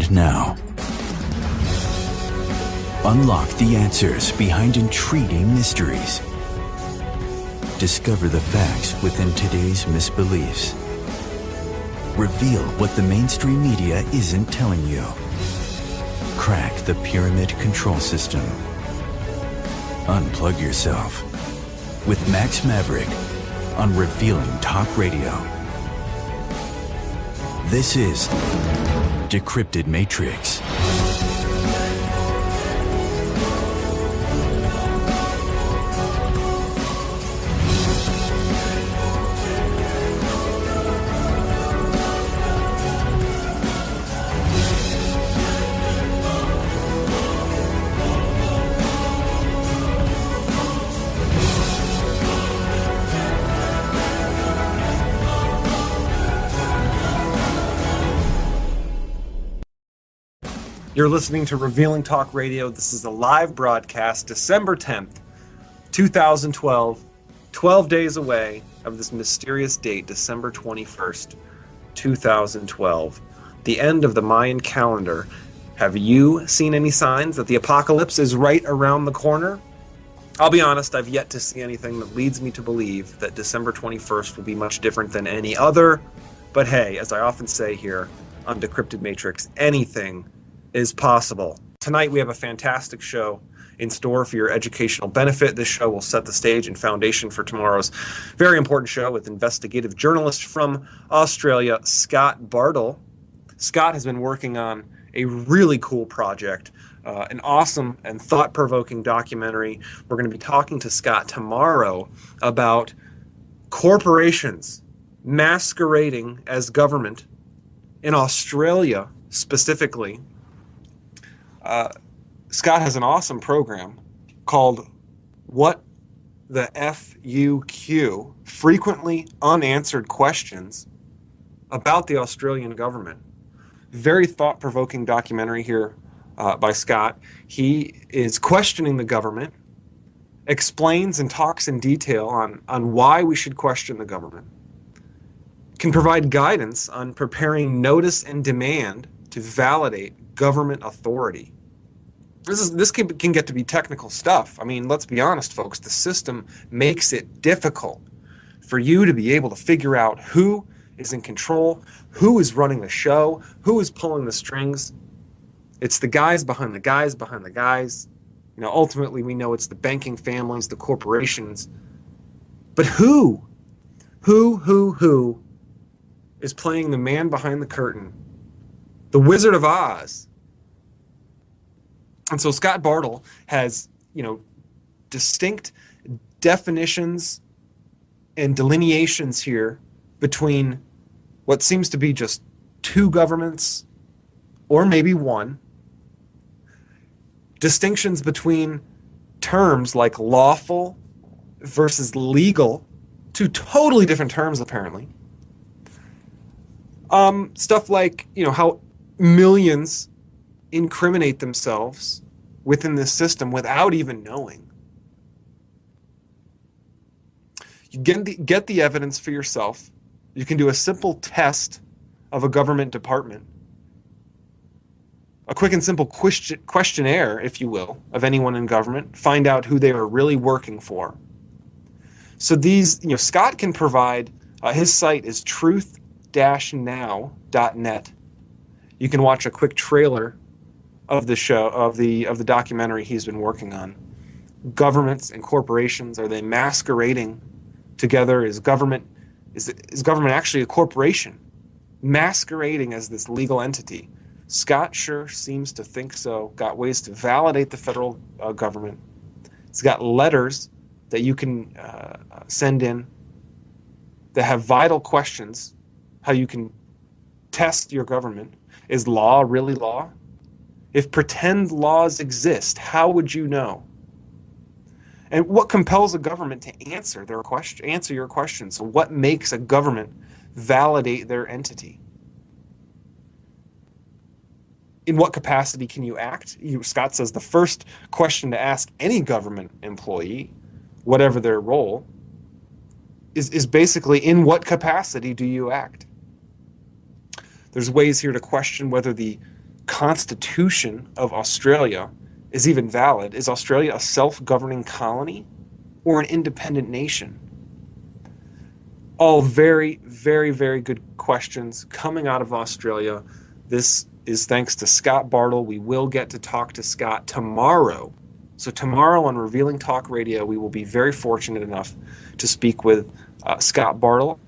And now, unlock the answers behind intriguing mysteries. Discover the facts within today's misbeliefs. Reveal what the mainstream media isn't telling you. Crack the pyramid control system. Unplug yourself with Max Maverick on Revealing Talk Radio. This is Decrypted Matrix. You're listening to Revealing Talk Radio. This is a live broadcast, December 10th, 2012, 12 days away of this mysterious date, December 21st, 2012, the end of the Mayan calendar. Have you seen any signs that the apocalypse is right around the corner? I'll be honest, I've yet to see anything that leads me to believe that December 21st will be much different than any other. But hey, as I often say here on Decrypted Matrix, anything is possible. Tonight we have a fantastic show in store for your educational benefit. This show will set the stage and foundation for tomorrow's very important show with investigative journalist from Australia, Scott Bartle. Scott has been working on a really cool project, an awesome and thought-provoking documentary. We're going to be talking to Scott tomorrow about corporations masquerading as government in Australia specifically. Scott has an awesome program called What the FUQ, Frequently Unanswered Questions about the Australian government. Very thought-provoking documentary here by Scott. He is questioning the government, explains and talks in detail on why we should question the government, can provide guidance on preparing notice and demand to validate government authority. This can get to be technical stuff. I mean, let's be honest, folks. The system makes it difficult for you to be able to figure out who is in control, who is running the show, who is pulling the strings. It's the guys behind the guys behind the guys. You know, ultimately, we know it's the banking families, the corporations. But who is playing the man behind the curtain? The Wizard of Oz. And so Scott Bartle has, distinct definitions and delineations here between what seems to be just two governments, or maybe one. Distinctions between terms like lawful versus legal, two totally different terms apparently. Stuff like, how millions incriminate themselves within this system without even knowing. You get the evidence for yourself. You can do a simple test of a government department, a quick and simple questionnaire, if you will, of anyone in government, find out who they are really working for. So these, Scott can provide, his site is truth-now.net. You can watch a quick trailer of the show, of the documentary he's been working on. Governments and corporations, are they masquerading together? Is government actually a corporation masquerading as this legal entity? Scott sure seems to think so. Got ways to validate the federal government. He's got letters that you can send in that have vital questions, how you can test your government. Is law really law? If pretend laws exist, how would you know? And what compels a government to answer your question? So what makes a government validate their entity? In what capacity can you act? Scott says the first question to ask any government employee, whatever their role, is basically, in what capacity do you act? There's ways here to question whether the Constitution of Australia is even valid. Is Australia a self-governing colony or an independent nation? All very, very, very good questions coming out of Australia. This is thanks to Scott Bartle. We will get to talk to Scott tomorrow. So tomorrow on Revealing Talk Radio, we will be very fortunate enough to speak with Scott Bartle.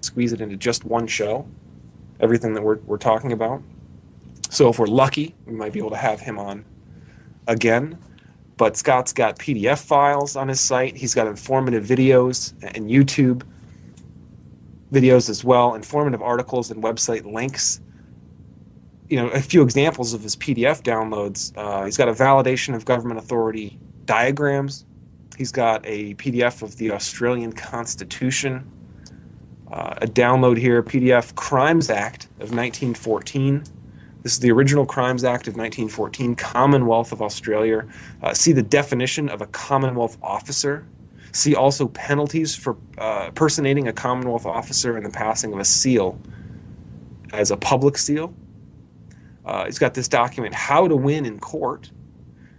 Squeeze it into just one show, everything that we're talking about. So if we're lucky, we might be able to have him on again. But Scott's got PDF files on his site. He's got informative videos and YouTube videos as well, informative articles and website links. You know, a few examples of his PDF downloads. He's got a validation of government authority diagrams. He's got a PDF of the Australian Constitution. A download here, PDF Crimes Act of 1914. This is the original Crimes Act of 1914, Commonwealth of Australia. See the definition of a Commonwealth officer. See also penalties for personating a Commonwealth officer and the passing of a seal as a public seal. He's got this document, How to Win in Court.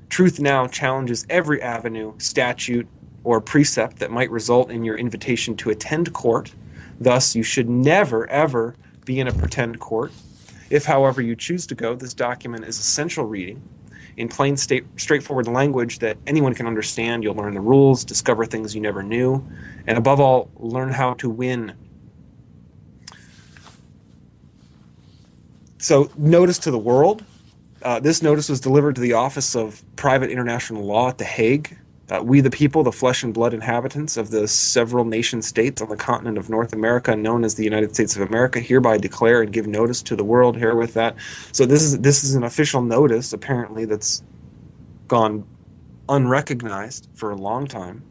Truth Now challenges every avenue, statute, or precept that might result in your invitation to attend court. Thus, you should never, ever be in a pretend court. If, however, you choose to go, this document is essential reading. In plain, straightforward language that anyone can understand, you'll learn the rules, discover things you never knew, and above all, learn how to win. So, notice to the world. This notice was delivered to the Office of Private International Law at The Hague. We the people, the flesh and blood inhabitants of the several nation states on the continent of North America, known as the United States of America, hereby declare and give notice to the world herewith that. So this is an official notice, apparently, that's gone unrecognized for a long time.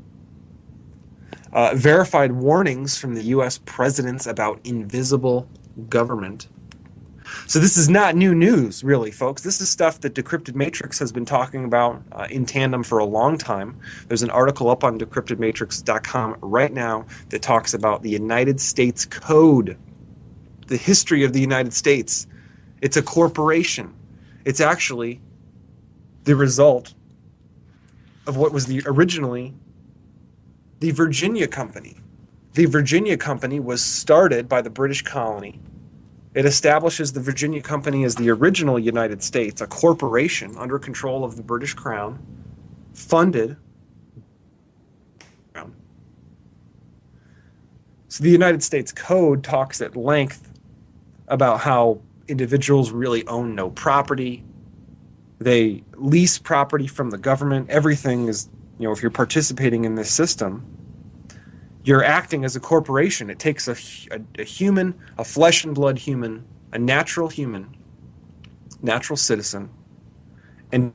Verified warnings from the U.S. presidents about invisible government. So this is not new news, really, folks. This is stuff that Decrypted Matrix has been talking about in tandem for a long time. There's an article up on decryptedmatrix.com right now that talks about the United States Code, the history of the United States. It's a corporation. It's actually the result of what was originally the Virginia Company. The Virginia Company was started by the British colony. It establishes the Virginia Company as the original United States, a corporation under control of the British Crown, funded. So the United States Code talks at length about how individuals really own no property. They lease property from the government. Everything is, if you're participating in this system, you're acting as a corporation. It takes a human, a flesh and blood human, a natural human, natural citizen, and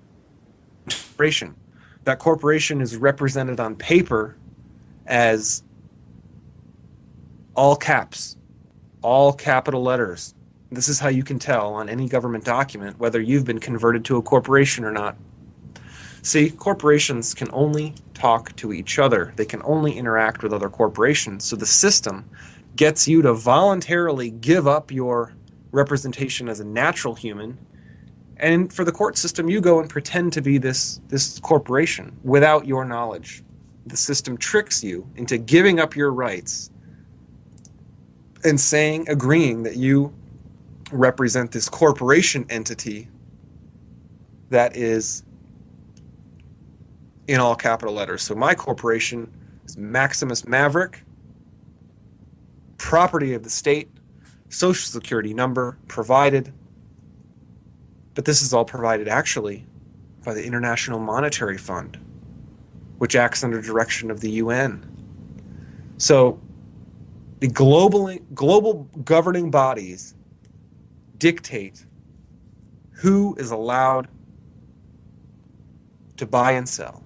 corporation. That corporation is represented on paper as all caps, all capital letters. This is how you can tell on any government document whether you've been converted to a corporation or not. See, corporations can only talk to each other. They can only interact with other corporations. So the system gets you to voluntarily give up your representation as a natural human. And for the court system, you go and pretend to be this corporation without your knowledge. The system tricks you into giving up your rights and agreeing that you represent this corporation entity that is in all capital letters. So my corporation is Maximus Maverick, property of the state, social security number provided. But this is all provided actually by the International Monetary Fund, which acts under direction of the UN. So the global governing bodies dictate who is allowed to buy and sell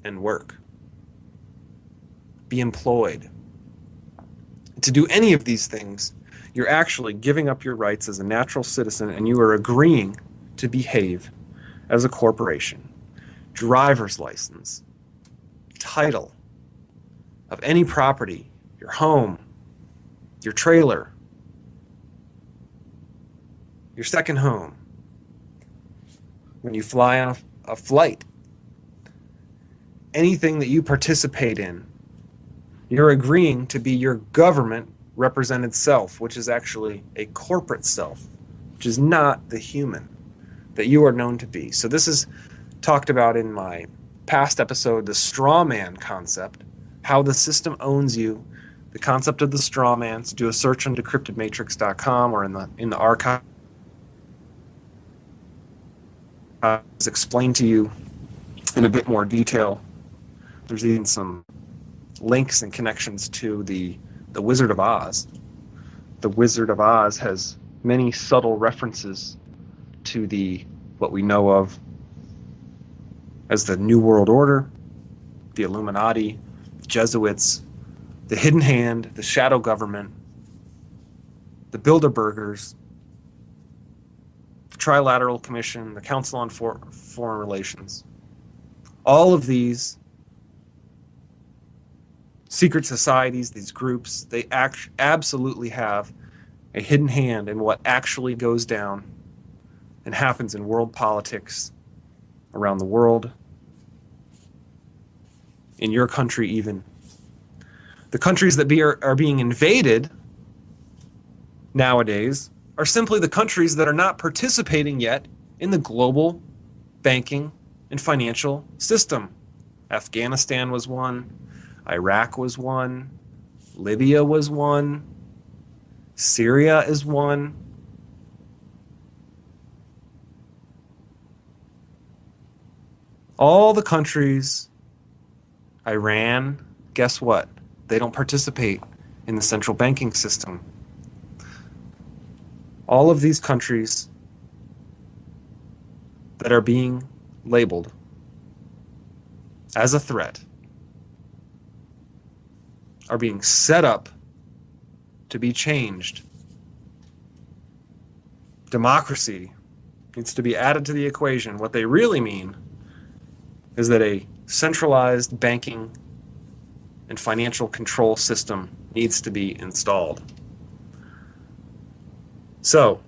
and work, be employed. To do any of these things, you're actually giving up your rights as a natural citizen, and you are agreeing to behave as a corporation. Driver's license, title of any property, your home, your trailer, your second home, when you fly on a flight, anything that you participate in, you're agreeing to be your government represented self, which is actually a corporate self, which is not the human that you are known to be. So this is talked about in my past episode, the straw man concept, how the system owns you, the concept of the straw man. So do a search on decryptedmatrix.com or in the archive. It's explained to you in a bit more detail. There's even some links and connections to the Wizard of Oz. The Wizard of Oz has many subtle references to what we know of as the New World Order, the Illuminati, the Jesuits, the Hidden Hand, the Shadow Government, the Bilderbergers, the Trilateral Commission, the Council on Foreign Relations. All of these secret societies, these groups, they absolutely have a hidden hand in what actually goes down and happens in world politics around the world, in your country even. The countries that are being invaded nowadays are simply the countries that are not participating yet in the global banking and financial system. Afghanistan was one, Iraq was one, Libya was one, Syria is one. All the countries, Iran, guess what? They don't participate in the central banking system. All of these countries that are being labeled as a threat are being set up to be changed. Democracy needs to be added to the equation. What they really mean is that a centralized banking and financial control system needs to be installed. So,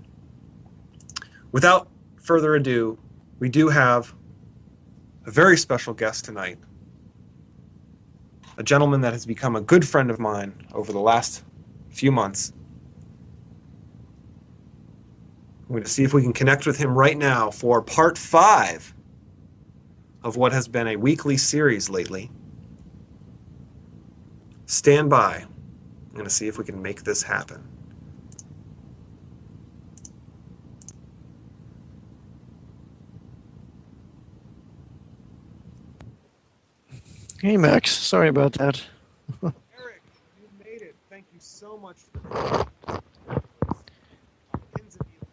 without further ado, we do have a very special guest tonight, a gentleman that has become a good friend of mine over the last few months. I'm going to see if we can connect with him right now for part 5 of what has been a weekly series lately. Stand by. I'm going to see if we can make this happen. Hey, Max. Sorry about that. Eric, you made it. Thank you so much for pins of you.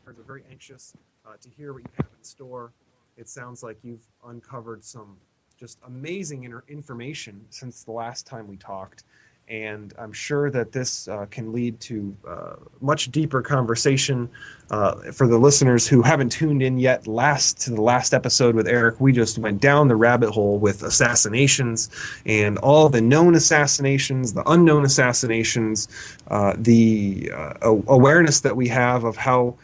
We're very anxious to hear what you have in store. It sounds like you've uncovered some just amazing information since the last time we talked. And I'm sure that this can lead to much deeper conversation for the listeners who haven't tuned in yet. To the last episode with Eric, we just went down the rabbit hole with assassinations and all the known assassinations, the unknown assassinations, the awareness that we have of how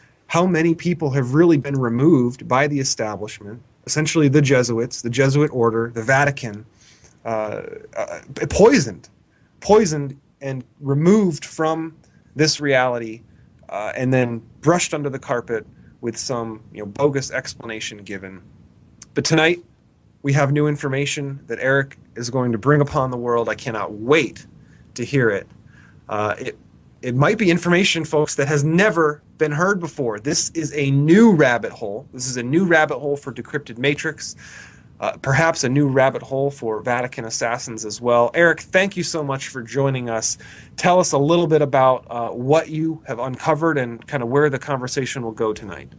many people have really been removed by the establishment, essentially the Jesuits, the Jesuit order, the Vatican, poisoned and removed from this reality, and then brushed under the carpet with some bogus explanation given. But tonight we have new information that Eric is going to bring upon the world. I cannot wait to hear it. It might be information, folks, that has never been heard before. This is a new rabbit hole. This is a new rabbit hole for Decrypted Matrix. Perhaps a new rabbit hole for Vatican assassins as well. Eric, thank you so much for joining us. Tell us a little bit about what you have uncovered and kind of where the conversation will go tonight.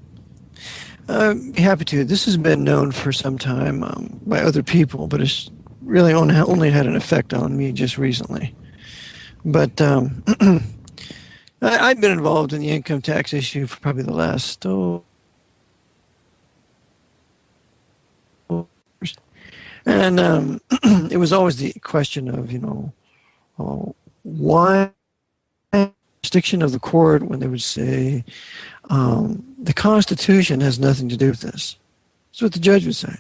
Happy to. This has been known for some time by other people, but it's really only had an effect on me just recently. But I've been involved in the income tax issue for probably the last and it was always the question of, why jurisdiction of the court when they would say, the Constitution has nothing to do with this. That's what the judge would say.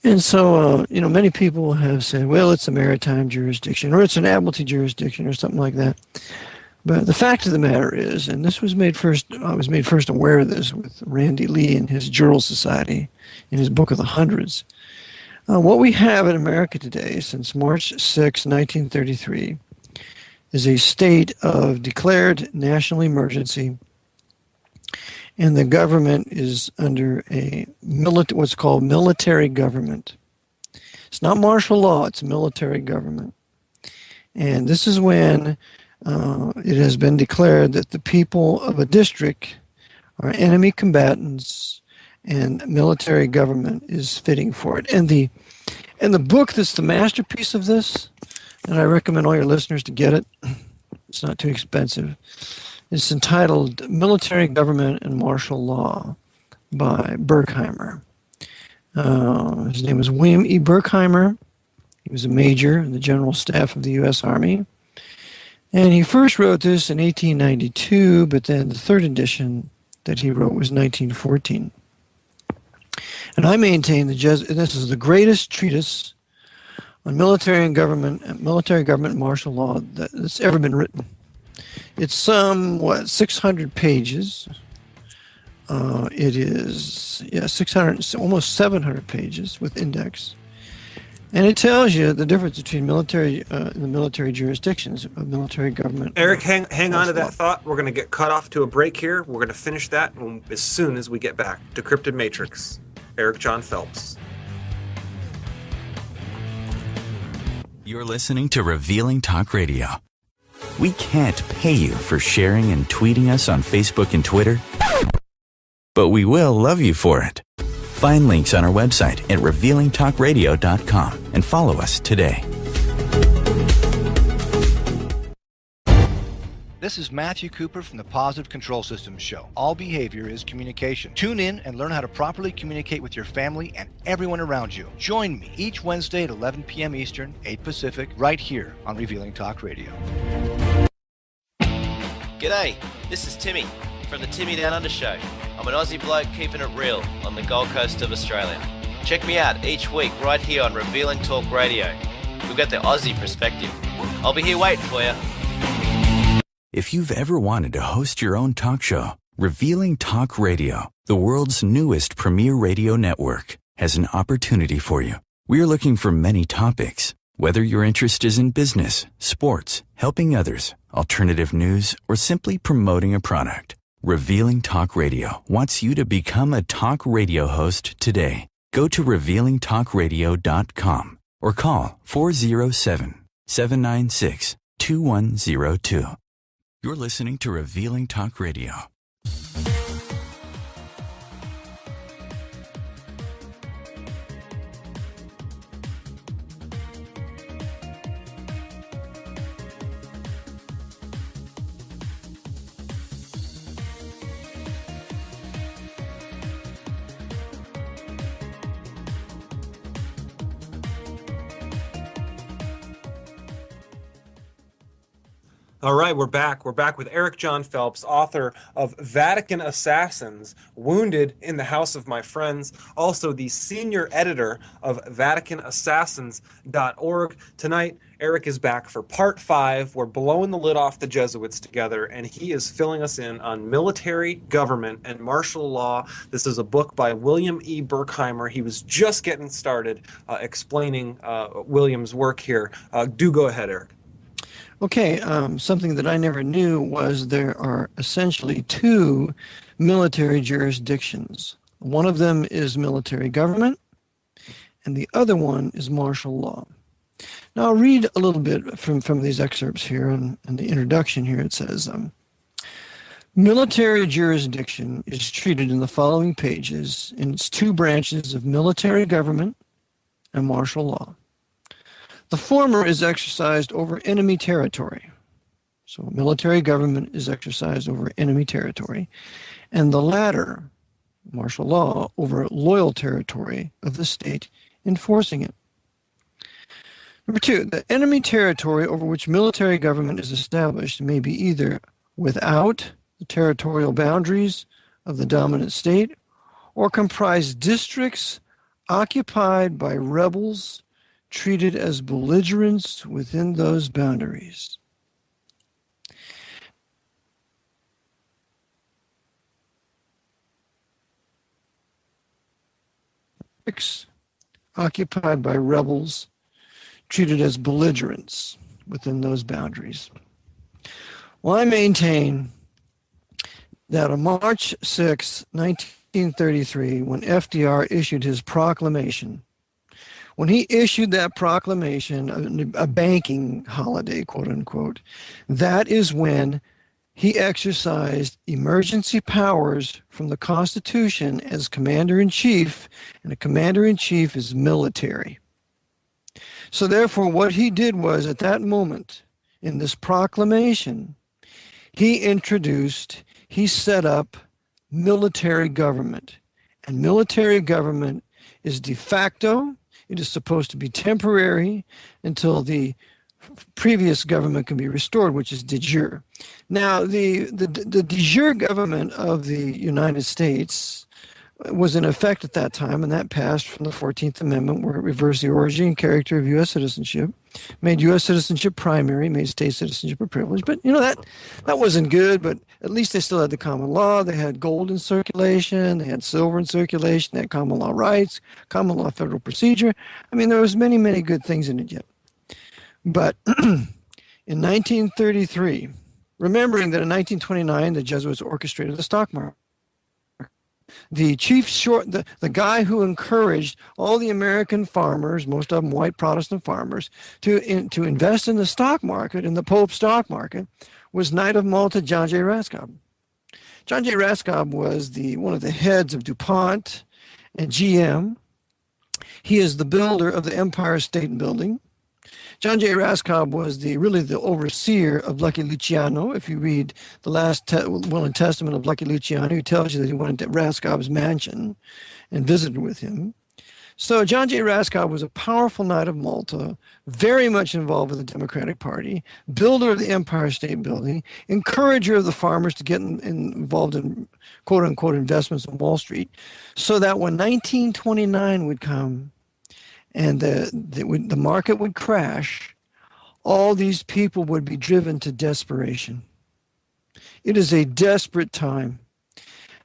And so, many people have said, well, it's a maritime jurisdiction, or it's an admiralty jurisdiction, or something like that. But the fact of the matter is, and I was made first aware of this with Randy Lee and his Jural Society in his book of the Hundreds. What we have in America today, since March 6, 1933, is a state of declared national emergency, and the government is under what's called military government. It's not martial law, it's military government. And this is when it has been declared that the people of a district are enemy combatants and military government is fitting for it. And the book that's the masterpiece of this, and I recommend all your listeners to get it, it's not too expensive, it's entitled Military Government and Martial Law by Berkheimer. His name was William E. Berkheimer. He was a major in the General Staff of the U.S. Army. And he first wrote this in 1892, but then the third edition that he wrote was 1914. And I maintain this is the greatest treatise on military government and martial law that's ever been written. It's 600 pages. It is 600, almost 700 pages with index. And it tells you the difference between the military jurisdictions of military government. Eric, hang on to that thought. We're going to get cut off to a break here. We're going to finish that as soon as we get back. Decrypted Matrix. Eric Jon Phelps. You're listening to Revealing Talk Radio. We can't pay you for sharing and tweeting us on Facebook and Twitter, but we will love you for it. Find links on our website at revealingtalkradio.com and follow us today. This is Matthew Cooper from the Positive Control Systems Show. All behavior is communication. Tune in and learn how to properly communicate with your family and everyone around you. Join me each Wednesday at 11 p.m. Eastern, 8 Pacific, right here on Revealing Talk Radio. G'day, this is Timmy from the Timmy Down Under Show. I'm an Aussie bloke keeping it real on the Gold Coast of Australia. Check me out each week right here on Revealing Talk Radio. We've got the Aussie perspective. I'll be here waiting for you. If you've ever wanted to host your own talk show, Revealing Talk Radio, the world's newest premier radio network, has an opportunity for you. We're looking for many topics. Whether your interest is in business, sports, helping others, alternative news, or simply promoting a product, Revealing Talk Radio wants you to become a talk radio host today. Go to revealingtalkradio.com or call 407-796-2102. You're listening to Revealing Talk Radio. All right, we're back. We're back with Eric Jon Phelps, author of Vatican Assassins, Wounded in the House of My Friends, also the senior editor of VaticanAssassins.org. Tonight, Eric is back for part 5. We're blowing the lid off the Jesuits together, and he is filling us in on military, government, and martial law. This is a book by William E. Berkheimer. He was just getting started explaining William's work here. Do go ahead, Eric. Okay, something that I never knew was there are essentially 2 military jurisdictions. One of them is military government, and the other one is martial law. Now, I'll read a little bit from these excerpts here. In the introduction here, it says, military jurisdiction is treated in the following pages in its 2 branches of military government and martial law. The former is exercised over enemy territory. So military government is exercised over enemy territory. And the latter, martial law, over loyal territory of the state enforcing it. Number two, the enemy territory over which military government is established may be either without the territorial boundaries of the dominant state or comprise districts occupied by rebels treated as belligerents within those boundaries. Occupied by rebels treated as belligerents within those boundaries. Well, I maintain that on March 6, 1933, when FDR issued his proclamation, when he issued that proclamation, a banking holiday, quote unquote, that is when he exercised emergency powers from the Constitution as commander-in-chief, and a commander-in-chief is military. So therefore, what he did was, at that moment, in this proclamation, he set up military government. And military government is de facto. It is supposed to be temporary until the previous government can be restored, which is de jure. Now, the de jure government of the United States was in effect at that time, and that passed from the 14th Amendment, where it reversed the origin and character of U.S. citizenship, made U.S. citizenship primary, made state citizenship a privilege. But, that wasn't good, but at least they still had the common law. They had gold in circulation. They had silver in circulation. They had common law rights, common law federal procedure. I mean, there was many, many good things in it yet. But in 1933, remembering that in 1929, the Jesuits orchestrated the stock market, the guy who encouraged all the American farmers, most of them white Protestant farmers, to invest in the stock market, in the Pope stock market, was Knight of Malta John J. Raskob. John J. Raskob was one of the heads of DuPont and GM. He is the builder of the Empire State Building. John J. Raskob was really the overseer of Lucky Luciano. If you read the last will and testament of Lucky Luciano, he tells you that he went to Raskob's mansion and visited with him. So John J. Raskob was a powerful Knight of Malta, very much involved with the Democratic Party, builder of the Empire State Building, encourager of the farmers to get involved in quote-unquote investments on Wall Street, so that when 1929 would come, and the market would crash, all these people would be driven to desperation. It is a desperate time.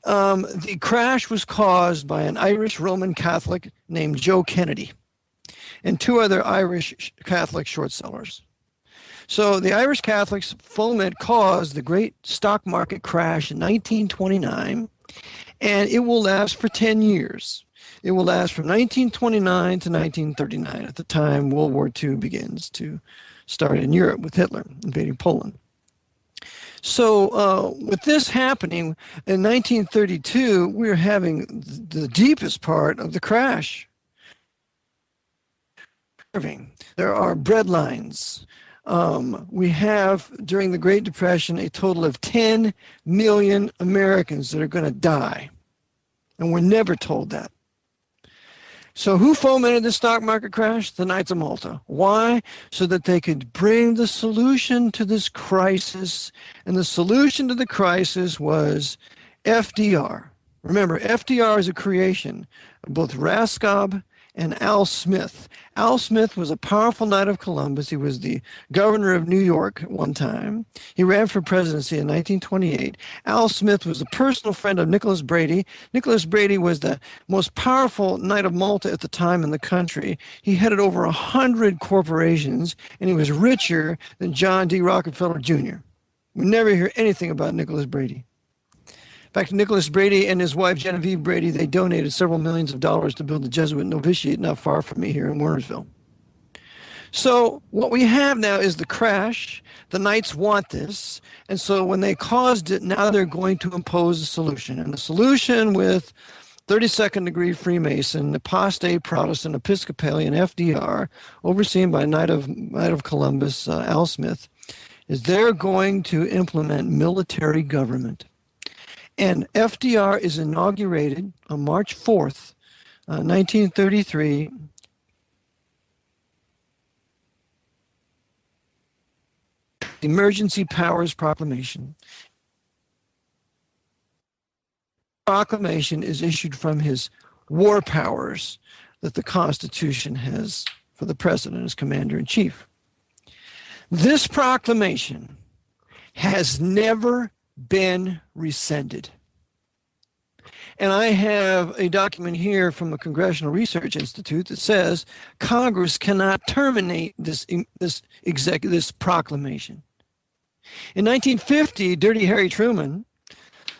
The crash was caused by an Irish Roman Catholic named Joe Kennedy and two other Irish Catholic short sellers. So the Irish Catholics' foment caused the great stock market crash in 1929, and it will last for 10 years. It will last from 1929 to 1939, at the time World War II begins to start in Europe with Hitler invading Poland. So with this happening in 1932, we're having the deepest part of the crash. There are bread lines. We have, during the Great Depression, a total of 10 million Americans that are going to die. And we're never told that. So who fomented the stock market crash? The Knights of Malta. Why? So that they could bring the solution to this crisis. And the solution to the crisis was FDR. Remember, FDR is a creation of both Raskob and Al Smith. Al Smith was a powerful Knight of Columbus. He was the governor of New York at one time. He ran for presidency in 1928. Al Smith was a personal friend of Nicholas Brady. Nicholas Brady was the most powerful Knight of Malta at the time in the country. He headed over 100 corporations, and he was richer than John D. Rockefeller Jr. We never hear anything about Nicholas Brady. In fact, Nicholas Brady and his wife, Genevieve Brady, they donated several millions of dollars to build the Jesuit novitiate not far from me here in Wernersville. So what we have now is the crash. The Knights want this. And so when they caused it, now they're going to impose a solution. And the solution with 32nd degree Freemason, apostate Protestant, Episcopalian, FDR, overseen by Knight of Columbus, Al Smith, is they're going to implement military government. And FDR is inaugurated on March 4th, 1933. Emergency Powers Proclamation. Proclamation is issued from his war powers that the Constitution has for the president as commander-in-chief. This proclamation has never been rescinded. And I have a document here from the Congressional Research Institute that says Congress cannot terminate this proclamation. In 1950, Dirty Harry Truman,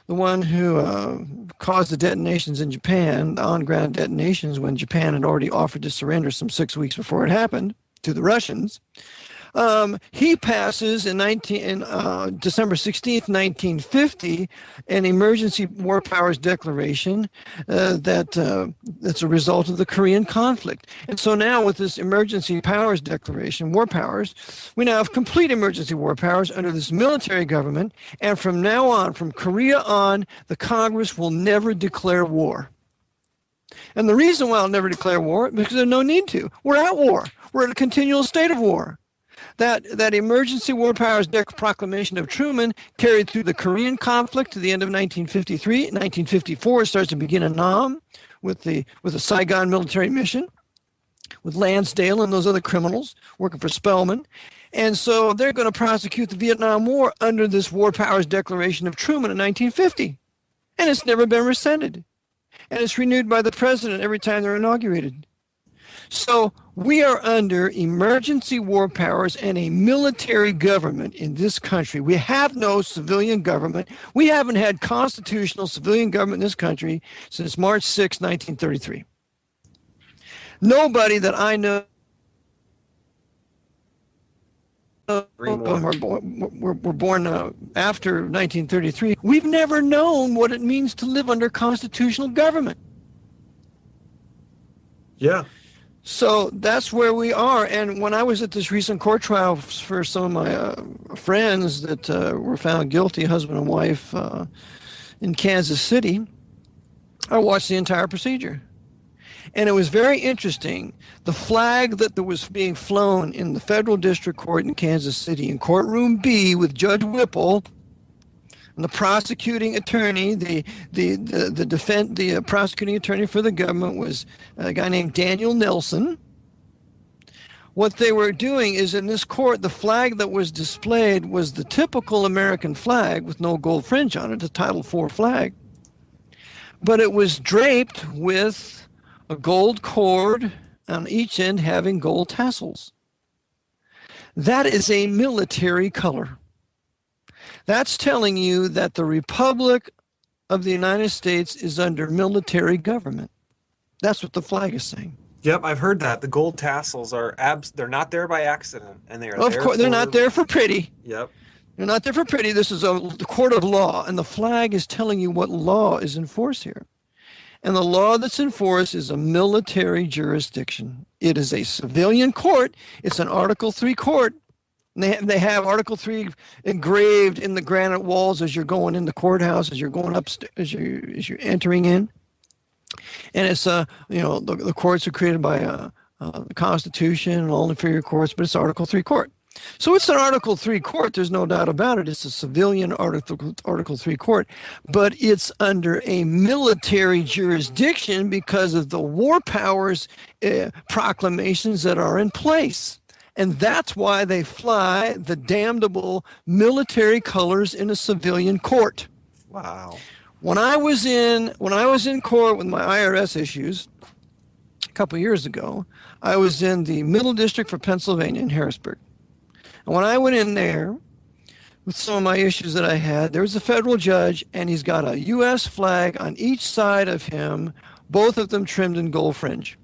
the one who caused the detonations in Japan, the on-ground detonations when Japan had already offered to surrender some 6 weeks before it happened to the Russians, he passes in December 16th, 1950, an emergency war powers declaration that's a result of the Korean conflict. And so now with this emergency powers declaration, war powers, we now have complete emergency war powers under this military government. And from now on, from Korea on, the Congress will never declare war. And the reason why I'll never declare war is because there's no need to. We're at war. We're in a continual state of war. That emergency war powers proclamation of Truman carried through the Korean conflict to the end of 1953. 1954 starts to begin in Nam with the Saigon military mission, with Lansdale and those other criminals working for Spellman. And so they're going to prosecute the Vietnam War under this war powers declaration of Truman in 1950. And it's never been rescinded. And it's renewed by the president every time they're inaugurated. So we are under emergency war powers and a military government in this country. We have no civilian government. We haven't had constitutional civilian government in this country since March 6, 1933. Nobody that I know were born after 1933. We've never known what it means to live under constitutional government. Yeah. So that's where we are. And when I was at this recent court trial for some of my friends that were found guilty, husband and wife, in Kansas City, I watched the entire procedure. And it was very interesting. The flag that was being flown in the federal district court in Kansas City in courtroom B with Judge Whipple and the prosecuting attorney, the prosecuting attorney for the government was a guy named Daniel Nelson. What they were doing is in this court, the flag that was displayed was the typical American flag with no gold fringe on it, the Title IV flag. But it was draped with a gold cord on each end having gold tassels. That is a military color. That's telling you that the Republic of the United States is under military government. That's what the flag is saying. Yep, I've heard that. The gold tassels are they're not there by accident, and they are of course, they're not there for pretty. Yep. They're not there for pretty. This is the court of law, and the flag is telling you what law is enforced here. And the law that's enforced is a military jurisdiction. It is a civilian court. It's an Article III court. And they have Article III engraved in the granite walls as you're going in the courthouse, as you're going upstairs, as you're entering in. And it's the courts are created by the Constitution and all inferior courts, but it's Article III court. So it's an Article III court. There's no doubt about it. It's a civilian Article III court, but it's under a military jurisdiction because of the war powers proclamations that are in place. And that's why they fly the damnable military colors in a civilian court. Wow. When I was in court with my IRS issues a couple of years ago, I was in the Middle District for Pennsylvania in Harrisburg. And when I went in there with some of my issues that I had, there was a federal judge, and he's got a U.S. flag on each side of him, both of them trimmed in gold fringe.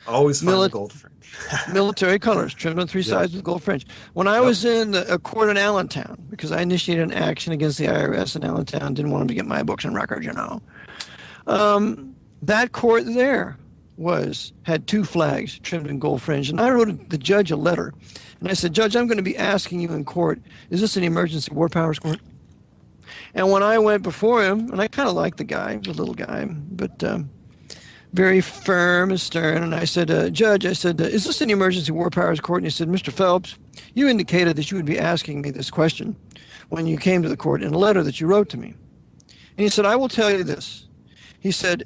Always find gold fringe. Military colors, trimmed on three sides with gold fringe. When I was in a court in Allentown, because I initiated an action against the IRS in Allentown, didn't want them to get my books and records, that court there had two flags trimmed in gold fringe. And I wrote the judge a letter. And I said, Judge, I'm going to be asking you in court, is this an emergency war powers court? And when I went before him, and I kind of liked the guy, the little guy, but very firm and stern. And I said, Judge, I said, is this an emergency war powers court? And he said, Mr. Phelps, you indicated that you would be asking me this question when you came to the court in a letter that you wrote to me. And he said, I will tell you this. He said,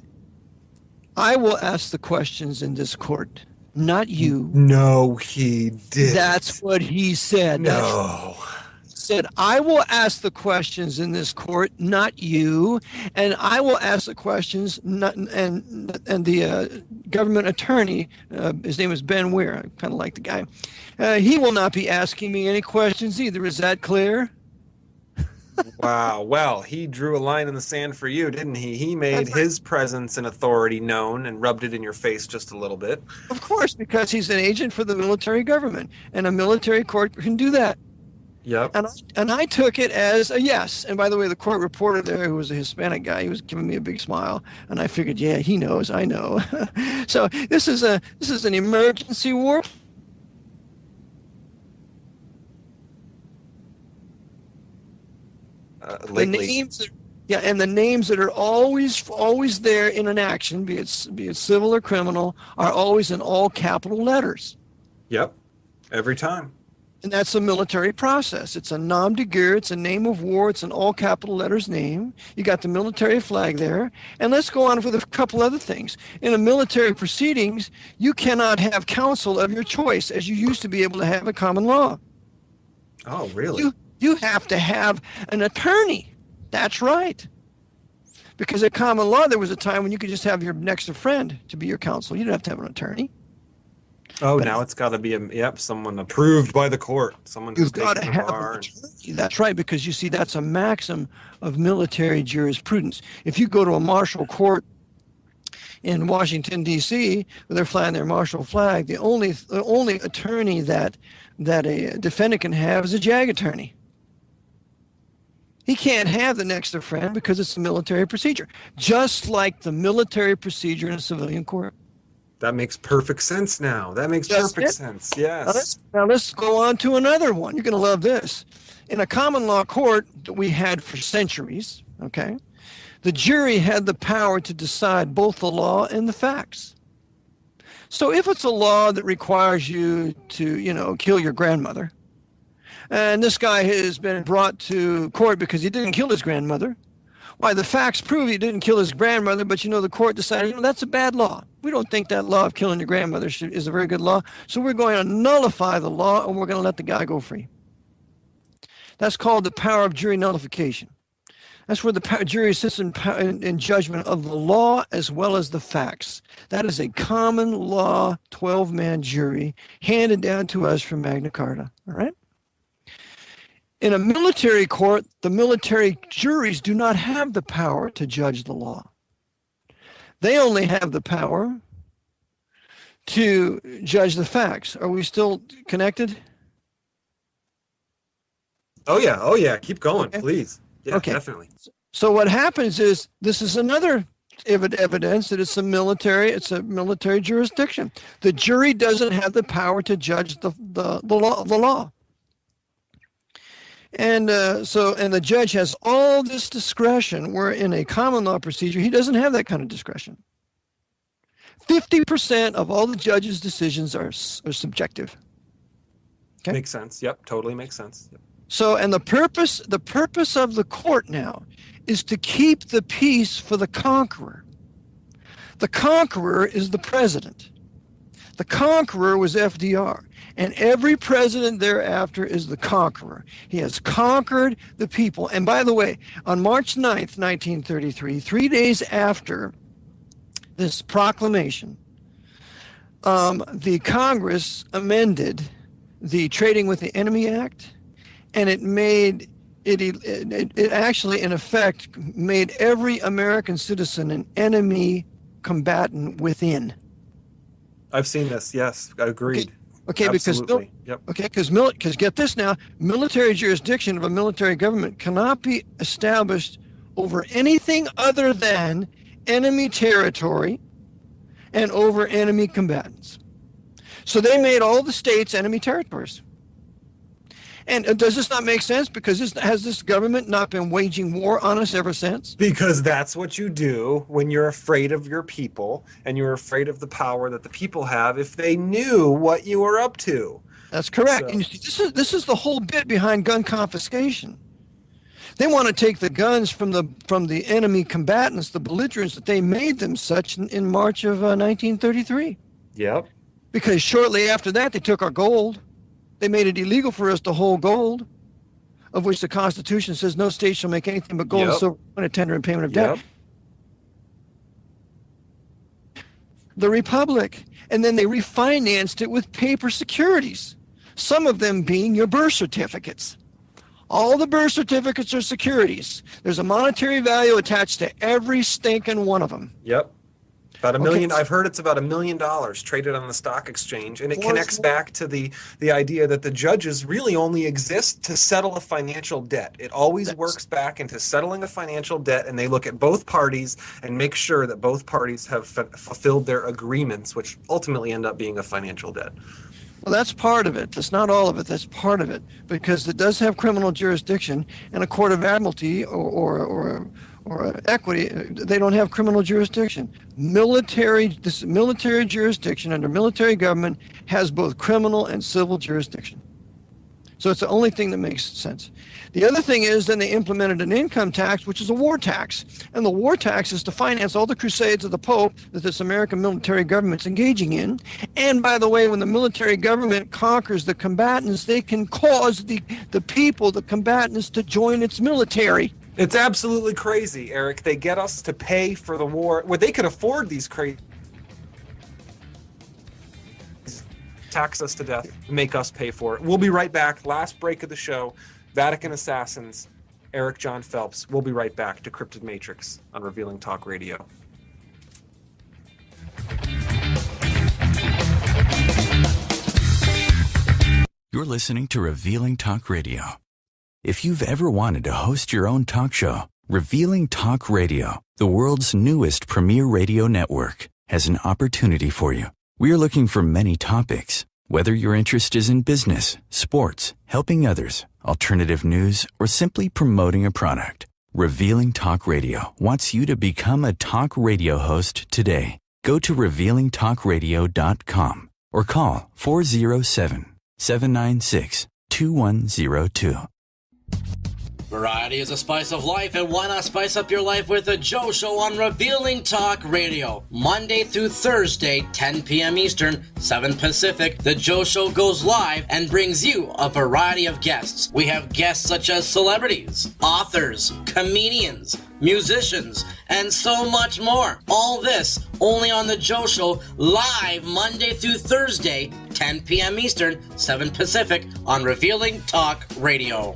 I will ask the questions in this court, not you. No, he did. That's what he said. No. He said, I will ask the questions in this court, not you. And I will ask the questions, and the government attorney, his name is Ben Weir, I kind of like the guy. He will not be asking me any questions either. Is that clear? Wow. Well, he drew a line in the sand for you, didn't he? He made his presence and authority known and rubbed it in your face just a little bit. Of course, because he's an agent for the military government, and a military court can do that. Yep. And I took it as a yes. And by the way, the court reporter there, who was a Hispanic guy, he was giving me a big smile, and I figured, yeah, he knows, I know. So this is an emergency war. The names, and the names that are always there in an action, be it civil or criminal, are always in all capital letters. Yep, every time. And that's a military process. It's a nom de guerre. It's a name of war. It's an all capital letters name. You got the military flag there. And let's go on with a couple other things. In a military proceedings, you cannot have counsel of your choice, as you used to be able to have in common law. Oh, really? You have to have an attorney. That's right. Because in common law, there was a time when you could just have your next of friend to be your counsel. You didn't have to have an attorney. Oh, but now it's got to be someone approved by the court. Someone who's got to have an attorney. That's right, because you see, that's a maxim of military jurisprudence. If you go to a martial court in Washington, D.C., where they're flying their martial flag, the only attorney that a defendant can have is a JAG attorney. He can't have the next of friend because it's a military procedure, just like the military procedure in a civilian court. That makes perfect sense now. That makes perfect sense, yes. Now let's go on to another one. You're going to love this. In a common law court that we had for centuries, okay, the jury had the power to decide both the law and the facts. So if it's a law that requires you to, kill your grandmother, and this guy has been brought to court because he didn't kill his grandmother, why, the facts prove he didn't kill his grandmother, but the court decided, that's a bad law. We don't think that law of killing your grandmother is a very good law, so we're going to nullify the law and we're going to let the guy go free. That's called the power of jury nullification. That's where the jury sits in judgment of the law as well as the facts. That is a common law 12-man jury handed down to us from Magna Carta, all right? In a military court, the military juries do not have the power to judge the law. They only have the power to judge the facts. Are we still connected? Oh, yeah. Keep going, okay. Please. Yeah, okay. Definitely. So what happens is, this is another evidence that it's a military jurisdiction. The jury doesn't have the power to judge the law. And the judge has all this discretion, where in a common law procedure, he doesn't have that kind of discretion. 50% of all the judge's decisions are subjective. Okay? Makes sense. Yep, totally makes sense. Yep. So, and the purpose of the court now is to keep the peace for the conqueror. The conqueror is the president. The conqueror was FDR. And every president thereafter is the conqueror. He has conquered the people. And by the way, on March 9th, 1933, 3 days after this proclamation, the Congress amended the Trading with the Enemy Act, and it actually, in effect, made every American citizen an enemy combatant within. I've seen this, yes, agreed. Okay, because get this now, military jurisdiction of a military government cannot be established over anything other than enemy territory and over enemy combatants. So they made all the states enemy territories. And does this not make sense? Because has this government not been waging war on us ever since? Because that's what you do when you're afraid of your people and you're afraid of the power that the people have if they knew what you were up to. That's correct. So. And you see, this is the whole bit behind gun confiscation. They want to take the guns from the enemy combatants, the belligerents, that they made them such in March of 1933. Yep. Because shortly after that, they took our gold. They made it illegal for us to hold gold, of which the Constitution says no state shall make anything but gold and silver when a tender in payment of debt. The Republic. And then they refinanced it with paper securities, some of them being your birth certificates. All the birth certificates are securities. There's a monetary value attached to every stinking one of them. Yep. About $1 million. I've heard it's about $1 million traded on the stock exchange, and it connects back to the idea that the judges really only exist to settle a financial debt. It always works back into settling a financial debt, and they look at both parties and make sure that both parties have fulfilled their agreements, which ultimately end up being a financial debt. Well, that's part of it. That's not all of it. That's part of it, because it does have criminal jurisdiction, and a court of admiralty or equity, they don't have criminal jurisdiction. This military jurisdiction under military government has both criminal and civil jurisdiction. So it's the only thing that makes sense. The other thing is then they implemented an income tax, which is a war tax. And the war tax is to finance all the crusades of the Pope that this American military government's engaging in. And by the way, when the military government conquers the combatants, they can cause the people, the combatants, to join its military. It's absolutely crazy, Eric. They get us to pay for the war where they could afford these crazy tax us to death, make us pay for it. We'll be right back. Last break of the show. Vatican Assassins, Eric Jon Phelps. We'll be right back to Cryptid Matrix on Revealing Talk Radio. You're listening to Revealing Talk Radio. If you've ever wanted to host your own talk show, Revealing Talk Radio, the world's newest premier radio network, has an opportunity for you. We are looking for many topics. Whether your interest is in business, sports, helping others, alternative news, or simply promoting a product, Revealing Talk Radio wants you to become a talk radio host today. Go to revealingtalkradio.com or call 407-796-2102. Variety is a spice of life, and why not spice up your life with the Joe Show on Revealing Talk Radio? Monday through Thursday, 10 p.m. Eastern, 7 Pacific, the Joe Show goes live and brings you a variety of guests. We have guests such as celebrities, authors, comedians, musicians, and so much more. All this only on the Joe Show, live Monday through Thursday, 10 p.m. Eastern, 7 Pacific, on Revealing Talk Radio.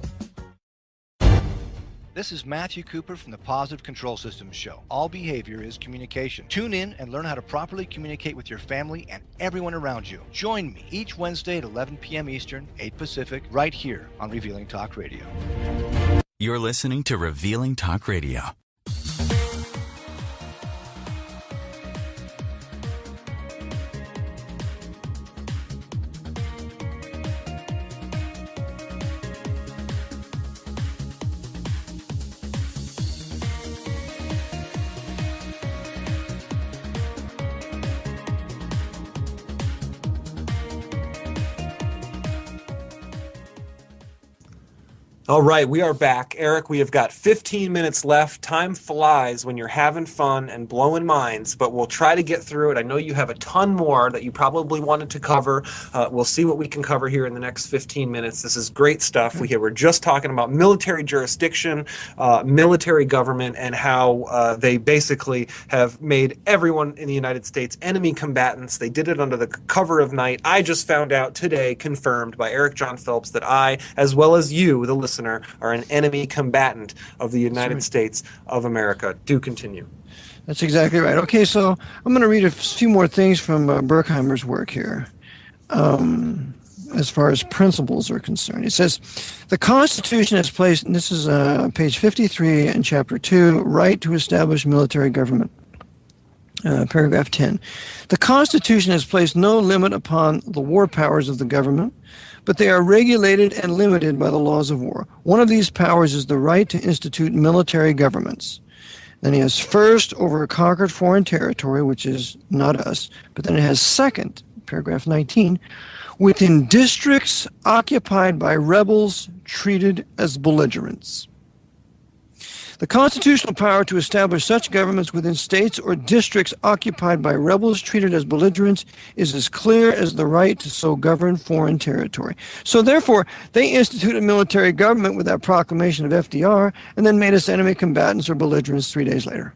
This is Matthew Cooper from the Positive Control Systems Show. All behavior is communication. Tune in and learn how to properly communicate with your family and everyone around you. Join me each Wednesday at 11 p.m. Eastern, 8 Pacific, right here on Revealing Talk Radio. You're listening to Revealing Talk Radio. All right, we are back. Eric, we have got 15 minutes left. Time flies when you're having fun and blowing minds, but we'll try to get through it. I know you have a ton more that you probably wanted to cover. We'll see what we can cover here in the next 15 minutes. This is great stuff. We're just talking about military jurisdiction, military government, and how they basically have made everyone in the United States enemy combatants. They did it under the cover of night. I just found out today, confirmed by Eric Jon Phelps, that I, as well as you, the listener, are an enemy combatant of the United States of America. Do continue. That's exactly right. Okay, so I'm going to read a few more things from Berkheimer's work here. As far as principles are concerned, it says the Constitution has placed, and this is page 53 in chapter 2, right to establish military government. Paragraph 10. The Constitution has placed no limit upon the war powers of the government, but they are regulated and limited by the laws of war. One of these powers is the right to institute military governments. Then he has first over a conquered foreign territory, which is not us, but then it has second, paragraph 19, within districts occupied by rebels treated as belligerents. The constitutional power to establish such governments within states or districts occupied by rebels treated as belligerents is as clear as the right to so govern foreign territory. So therefore, they instituted military government with that proclamation of FDR and then made us enemy combatants or belligerents 3 days later.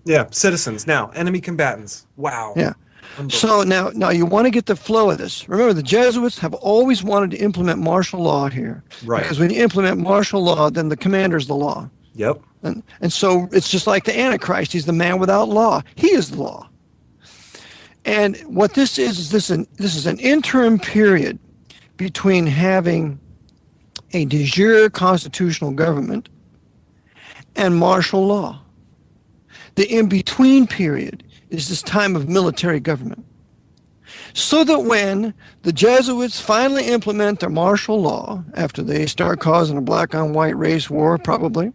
Yeah, citizens. Now, enemy combatants. Wow. Yeah. So now you want to get the flow of this. Remember, the Jesuits have always wanted to implement martial law here. Right. Because when you implement martial law, then the commander's the law. Yep. And so it's just like the Antichrist. He's the man without law. He is the law. And what this is this is an interim period between having a de jure constitutional government and martial law. The in-between period is this time of military government. So that when the Jesuits finally implement their martial law, after they start causing a black-on-white race war, probably,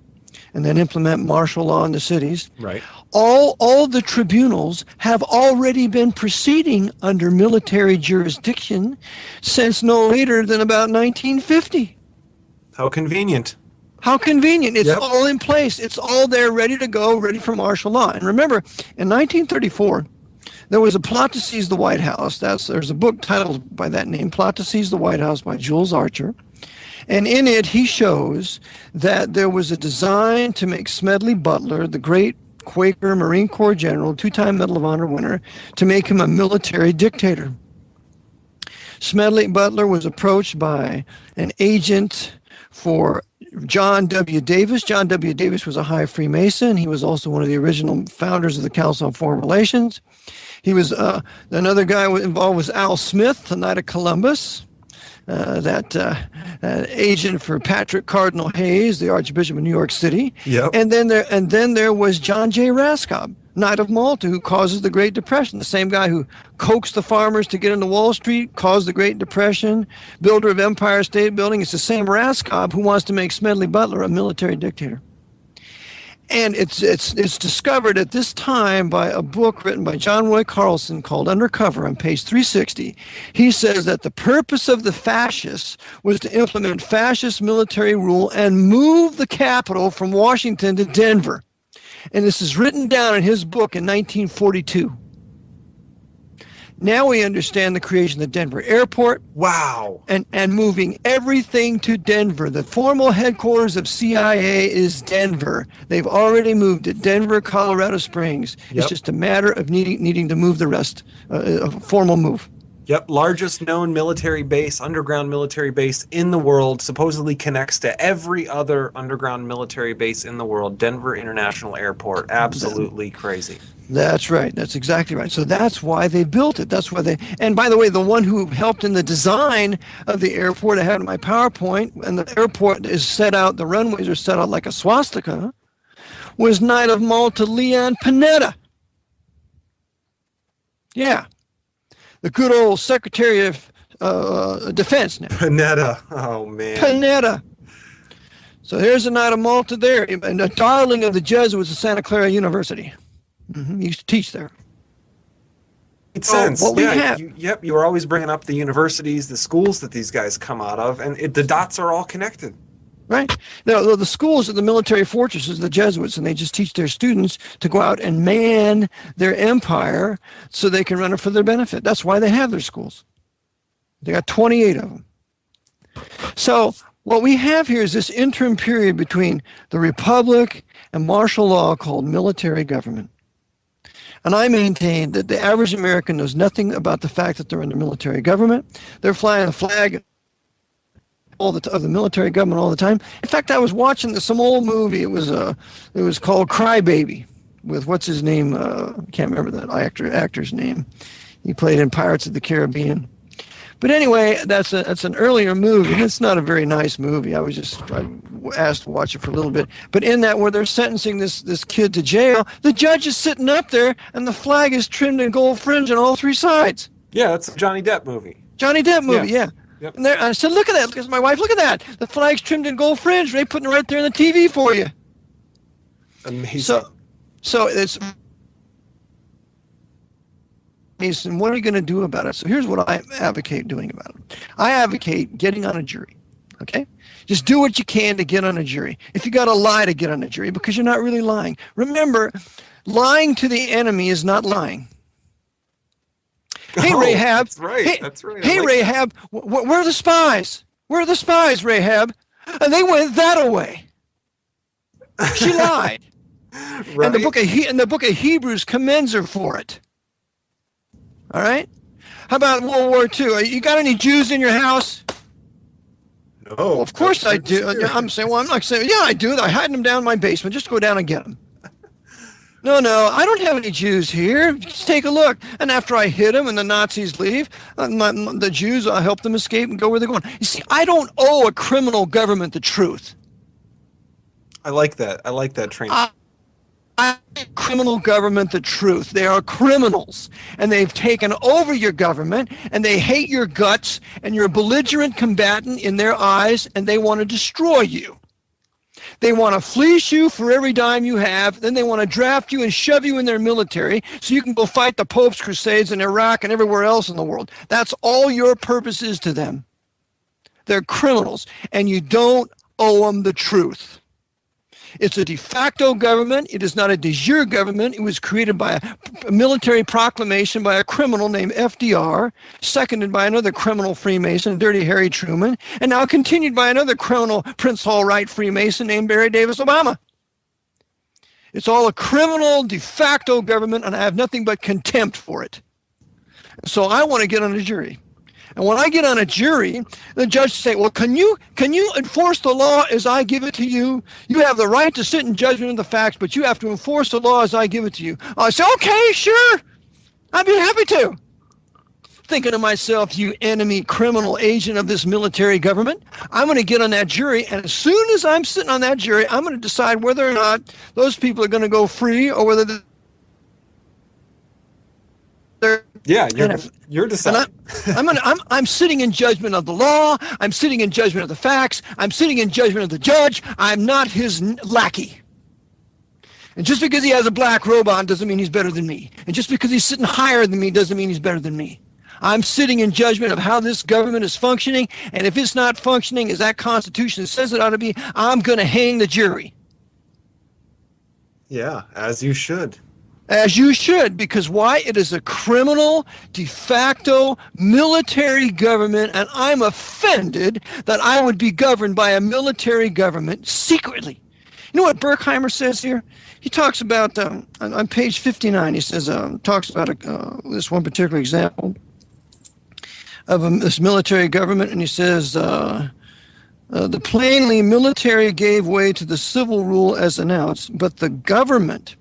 and then implement martial law in the cities, right, all the tribunals have already been proceeding under military jurisdiction since no later than about 1950. How convenient. How convenient. It's all in place. It's all there, ready to go, ready for martial law. And remember, in 1934, there was a plot to seize the White House. There's a book titled by that name, Plot to Seize the White House by Jules Archer. And in it, he shows that there was a design to make Smedley Butler, the great Quaker Marine Corps general, two-time Medal of Honor winner, to make him a military dictator. Smedley Butler was approached by an agent for John W. Davis. John W. Davis was a high Freemason. He was also one of the original founders of the Council on Foreign Relations. He was another guy involved was Al Smith, the Knight of Columbus. That agent for Patrick Cardinal Hayes, the Archbishop of New York City. Yep. And then there was John J. Raskob, Knight of Malta, who causes the Great Depression. The same guy who coaxed the farmers to get into Wall Street, caused the Great Depression, builder of Empire State Building. It's the same Raskob who wants to make Smedley Butler a military dictator. And it's discovered at this time by a book written by John Roy Carlson called Undercover on page 360. He says that the purpose of the fascists was to implement fascist military rule and move the capital from Washington to Denver. And this is written down in his book in 1942. Now we understand the creation of the Denver airport. Wow. And moving everything to Denver. The formal headquarters of CIA is Denver. They've already moved it. Denver, Colorado Springs. Yep. It's just a matter of needing to move the rest, a formal move. Yep, largest known military base, underground military base in the world, supposedly connects to every other underground military base in the world, Denver International Airport. Absolutely crazy. That's right. That's exactly right. So that's why they built it. That's why and by the way, the one who helped in the design of the airport, I had in my PowerPoint, and the airport is set out, the runways are set out like a swastika, was Knight of Malta Leon Panetta. Yeah. The good old Secretary of Defense now. Panetta. Oh, man. Panetta. So here's the Knight of Malta there, and a darling of the Jesuits at Santa Clara University. He used to teach there. Makes sense. What we have. You were always bringing up the universities, the schools that these guys come out of, and the dots are all connected. Right. Now, the schools are the military fortresses of the Jesuits, and they just teach their students to go out and man their empire so they can run it for their benefit. That's why they have their schools. They got 28 of them. So what we have here is this interim period between the Republic and martial law called military government. And I maintain that the average American knows nothing about the fact that they're under military government. They're flying the flag of the military government all the time. In fact, I was watching some old movie. It was called Crybaby with what's his name? I can't remember that actor's name. He played in Pirates of the Caribbean. But anyway, that's an earlier movie. It's not a very nice movie. I asked to watch it for a little bit. But in that, where they're sentencing this kid to jail, the judge is sitting up there, and the flag is trimmed in gold fringe on all three sides. Yeah, that's a Johnny Depp movie. Johnny Depp movie, yeah. Yep. And I said, look at that. Because my wife, look at that. The flag's trimmed in gold fringe. They're putting it right there on the TV for you. Amazing. So it's... And what are you going to do about it? So here's what I advocate doing about it. I advocate getting on a jury, okay? Just do what you can to get on a jury. If you got to lie to get on a jury, because you're not really lying. Remember, lying to the enemy is not lying. Hey, Rahab. That's right. That's right. Hey, Rahab, where are the spies? Where are the spies, Rahab? And they went that way. She lied. Right? And the book of Hebrews commends her for it. All right? How about World War II? You got any Jews in your house? No. Well, of course I do. I'm not saying, yeah, I do. I hide them down in my basement. Just go down and get them. No, I don't have any Jews here. Just take a look. And after I hit them and the Nazis leave, the Jews, I help them escape and go where they're going. You see, I don't owe a criminal government the truth. I like that. I like that training. Criminal government the truth. They are criminals, and they've taken over your government, and they hate your guts, and you're a belligerent combatant in their eyes, and they want to destroy you. They want to fleece you for every dime you have, then they want to draft you and shove you in their military so you can go fight the Pope's crusades in Iraq and everywhere else in the world. That's all your purpose is to them. They're criminals, and you don't owe them the truth. It's a de facto government. It is not a de jure government. It was created by a military proclamation by a criminal named FDR, seconded by another criminal Freemason, Dirty Harry Truman, and now continued by another criminal Prince Hall Wright Freemason named Barry Davis Obama. It's all a criminal de facto government, and I have nothing but contempt for it. So I want to get on a jury. And when I get on a jury, the judge say, well, can you enforce the law as I give it to you? You have the right to sit in judgment of the facts, but you have to enforce the law as I give it to you. I say, okay, sure. I'd be happy to. Thinking to myself, you enemy criminal agent of this military government, I'm going to get on that jury, and as soon as I'm sitting on that jury, I'm going to decide whether or not those people are going to go free or whether they're... Yeah, you're deciding. I'm sitting in judgment of the law. I'm sitting in judgment of the facts. I'm sitting in judgment of the judge. I'm not his lackey. And just because he has a black robe on doesn't mean he's better than me. And just because he's sitting higher than me doesn't mean he's better than me. I'm sitting in judgment of how this government is functioning. And if it's not functioning as that Constitution says it ought to be, I'm going to hang the jury. Yeah, as you should. As you should, because why? It is a criminal, de facto military government, and I'm offended that I would be governed by a military government secretly. You know what Berkheimer says here? He talks about, on page 59, he says, talks about this one particular example of this military government, and he says, the plainly military gave way to the civil rule as announced, but the government...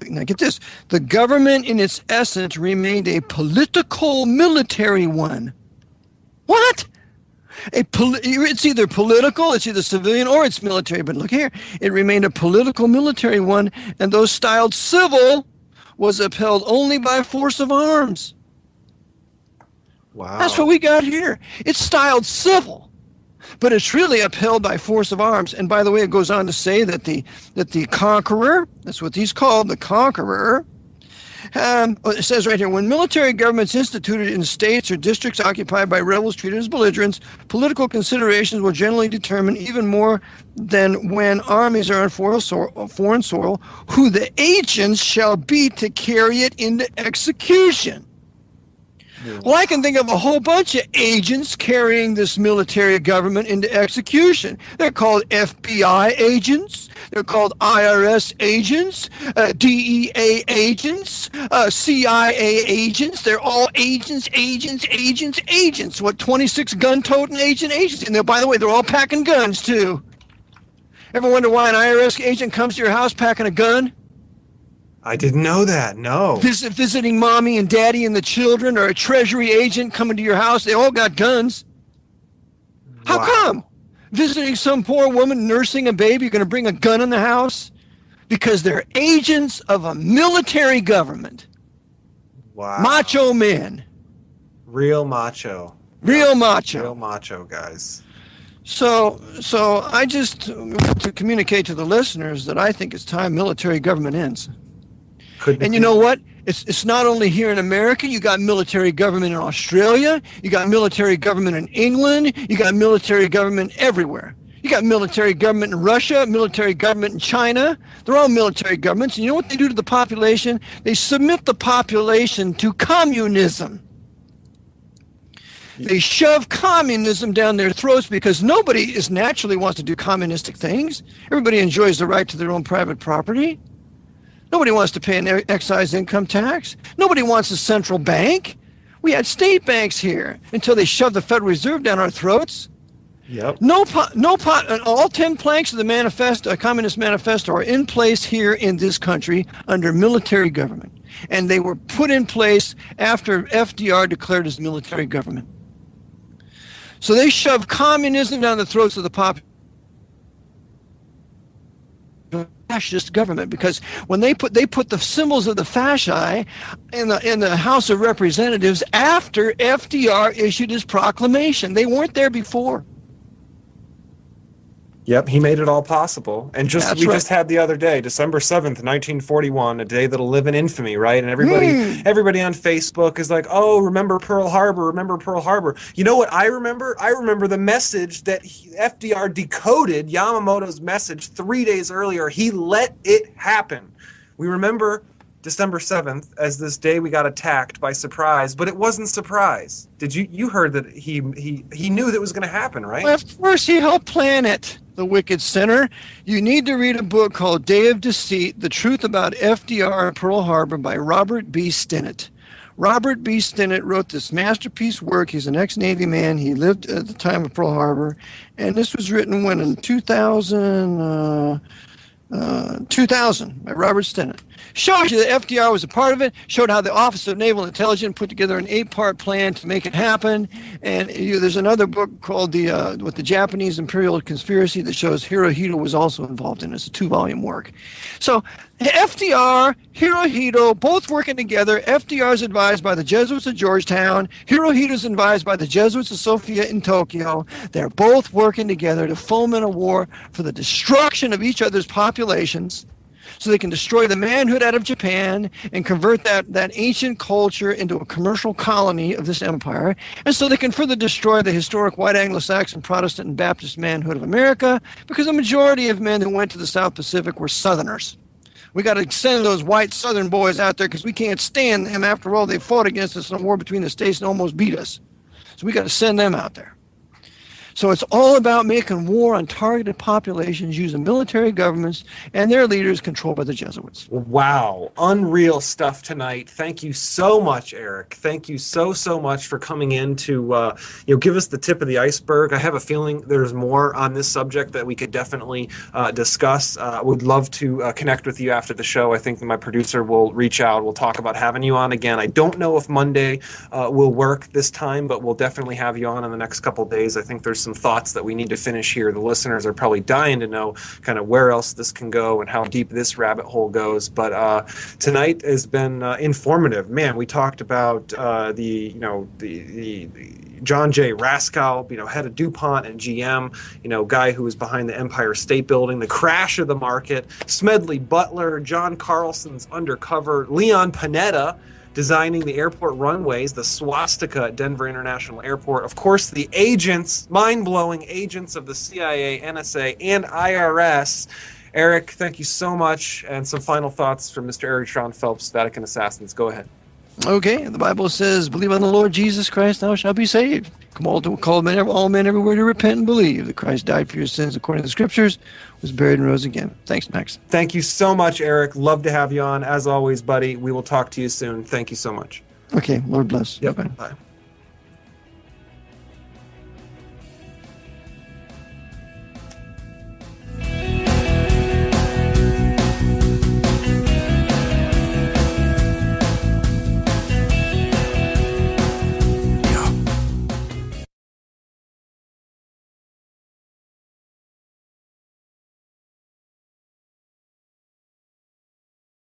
Now get this, the government in its essence remained a political military one. What? It's either political, it's either civilian, or it's military. But look here, it remained a political military one, and though styled civil, was upheld only by force of arms. Wow. That's what we got here. It's styled civil, but it's really upheld by force of arms. And by the way, it goes on to say that the conqueror, that's what he's called, the conqueror, it says right here, when military governments instituted in states or districts occupied by rebels treated as belligerents, political considerations will generally determine even more than when armies are on foreign soil, who the agents shall be to carry it into execution. Well, I can think of a whole bunch of agents carrying this military government into execution. They're called FBI agents. They're called IRS agents, DEA agents, CIA agents. They're all agents. What, 26 gun-toting agents? And by the way, they're all packing guns, too. Ever wonder why an IRS agent comes to your house packing a gun? I didn't know that. No. Visiting mommy and daddy and the children, or a treasury agent coming to your house. They all got guns. How Wow. come? Visiting some poor woman nursing a baby, you're going to bring a gun in the house? Because they're agents of a military government. Wow. Macho men. Real macho. Real macho. Real macho, guys. So I just to communicate to the listeners that I think it's time military government ends. And you know what? It's not only here in America. You got military government in Australia. You got military government in England. You got military government everywhere. You got military government in Russia, military government in China. They're all military governments. And you know what they do to the population? They submit the population to communism. They shove communism down their throats because nobody is naturally wants to do communistic things. Everybody enjoys the right to their own private property. Nobody wants to pay an excise income tax. Nobody wants a central bank. We had state banks here until they shoved the Federal Reserve down our throats. Yep. All 10 planks of the manifesto, Communist Manifesto, are in place here in this country under military government. And they were put in place after FDR declared his military government. So they shoved communism down the throats of the population. Fascist government, because when they put the symbols of the fasci in the House of Representatives after FDR issued his proclamation. They weren't there before. Yep, he made it all possible. And just That's we right. just had the other day, December 7th, 1941, a day that'll live in infamy, right? And everybody on Facebook is like, "Oh, remember Pearl Harbor, remember Pearl Harbor." You know what I remember? I remember the message that FDR decoded, Yamamoto's message 3 days earlier. He let it happen. We remember December 7th as this day we got attacked by surprise, but it wasn't surprise. Did you heard that he knew that was going to happen, right? Well, of course, he helped plan it, the wicked sinner. You need to read a book called Day of Deceit, The Truth About FDR and Pearl Harbor by Robert B. Stinnett. Robert B. Stinnett wrote this masterpiece work. He's an ex-Navy man. He lived at the time of Pearl Harbor. And this was written when in 2000 by Robert Stinnett. Shows you that FDR was a part of it, showed how the Office of Naval Intelligence put together an 8-part plan to make it happen. And there's another book called with the Japanese Imperial Conspiracy that shows Hirohito was also involved in it. It's a 2-volume work. So FDR, Hirohito, both working together. FDR is advised by the Jesuits of Georgetown. Hirohito is advised by the Jesuits of Sofia in Tokyo. They're both working together to foment a war for the destruction of each other's populations, so they can destroy the manhood out of Japan and convert that ancient culture into a commercial colony of this empire, and so they can further destroy the historic white Anglo-Saxon, Protestant, and Baptist manhood of America, because the majority of men who went to the South Pacific were Southerners. We got to send those white Southern boys out there because we can't stand them. After all, they fought against us in a war between the states and almost beat us. So we got to send them out there. So it's all about making war on targeted populations using military governments and their leaders controlled by the Jesuits. Wow. Unreal stuff tonight. Thank you so much, Eric. Thank you so much for coming in to give us the tip of the iceberg. I have a feeling there's more on this subject that we could definitely discuss. Would love to connect with you after the show. I think my producer will reach out. We'll talk about having you on again. I don't know if Monday will work this time, but we'll definitely have you on in the next couple of days. I think there's some thoughts that we need to finish here. The listeners are probably dying to know kind of where else this can go and how deep this rabbit hole goes. But tonight has been informative. Man, we talked about the John J. Raskow, head of DuPont and GM, guy who was behind the Empire State Building, the crash of the market, Smedley Butler, John Carlson's undercover, Leon Panetta, designing the airport runways, the swastika at Denver International Airport. Of course, the agents, mind-blowing agents of the CIA, NSA, and IRS. Eric, thank you so much. And some final thoughts from Mr. Eric Jon Phelps, Vatican Assassins. Go ahead. Okay, the Bible says, believe on the Lord Jesus Christ, thou shalt be saved. Call all men everywhere to repent and believe that Christ died for your sins according to the Scriptures, was buried and rose again. Thanks, Max. Thank you so much, Eric. Love to have you on. As always, buddy, we will talk to you soon. Thank you so much. Okay, Lord bless. Yep. Bye.